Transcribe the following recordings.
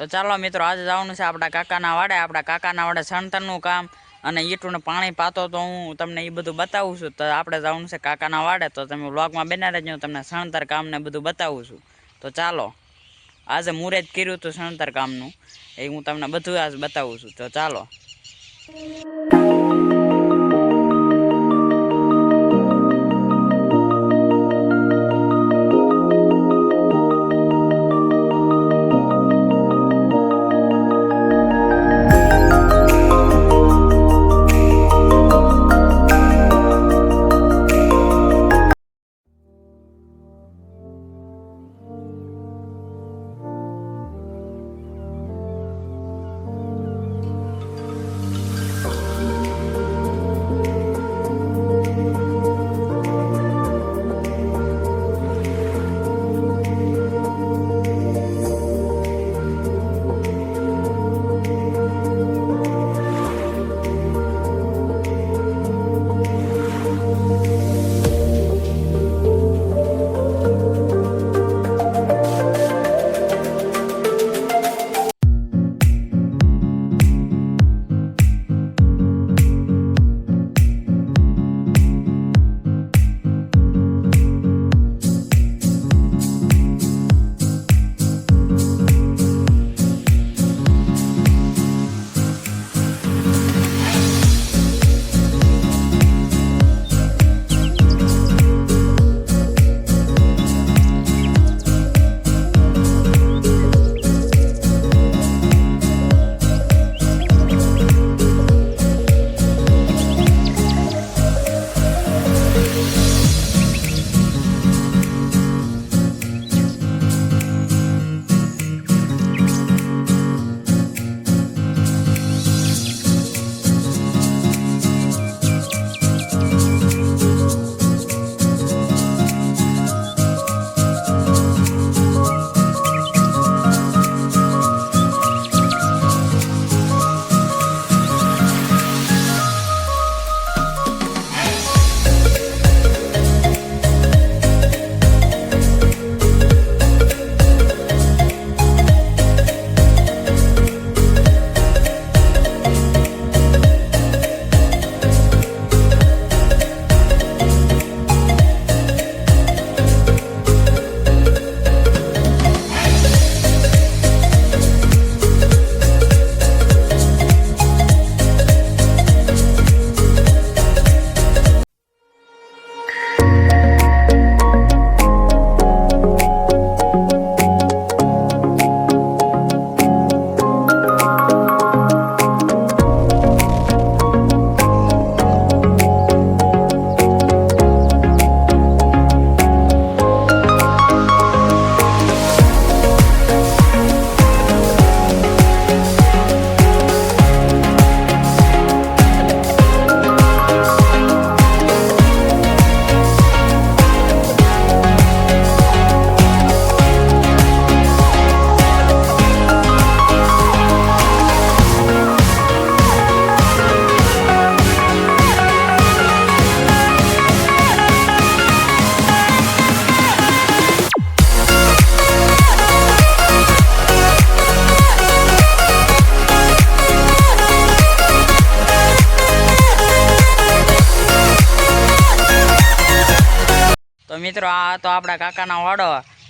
તો ચાલો મિત્રો, આજે જવાનું છે આપણા કાકાના વાડે. આપણા કાકાના વાડે સણતરનું કામ અને ઈંટુને પાણી પાતો તો હું તમને એ બધું બતાવું છું. તો આપણે જવાનું છે કાકાના વાડે, તો તમે વ્લોગમાં બના રહેજો, હું તમને સણતર કામને બધું બતાવું છું. તો ચાલો, આજે મુહૂર્ત કર્યું હતું સણતર કામનું, એ હું તમને બધું આજ બતાવું છું. તો ચાલો. તો મિત્રો, આ તો આપણા કાકાના વાડો,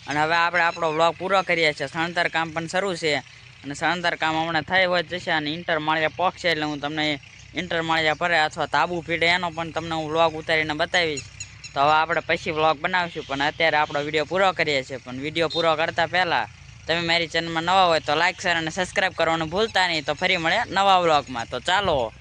અને હવે આપણે આપણો વ્લોગ પૂરો કરીએ છીએ. સણતર કામ પણ શરૂ છે, અને સણતર કામ હમણાં થઈ હોય જશે, અને ઇન્ટર માળિયા પહોંચશે એટલે હું તમને ઇન્ટર માળિયા ભરે અથવા તાબુ પીડે એનો પણ તમને હું વ્લોગ ઉતારીને બતાવીશ. તો હવે આપણે પછી વ્લોગ બનાવીશું, પણ અત્યારે આપણો વિડીયો પૂરો કરીએ છીએ. પણ વિડીયો પૂરો કરતાં પહેલાં તમે મારી ચેનલમાં નવા હોય તો લાઇક, શેર અને સબસ્ક્રાઈબ કરવાનું ભૂલતા નહીં. તો ફરી મળે નવા વ્લોગમાં. તો ચાલો.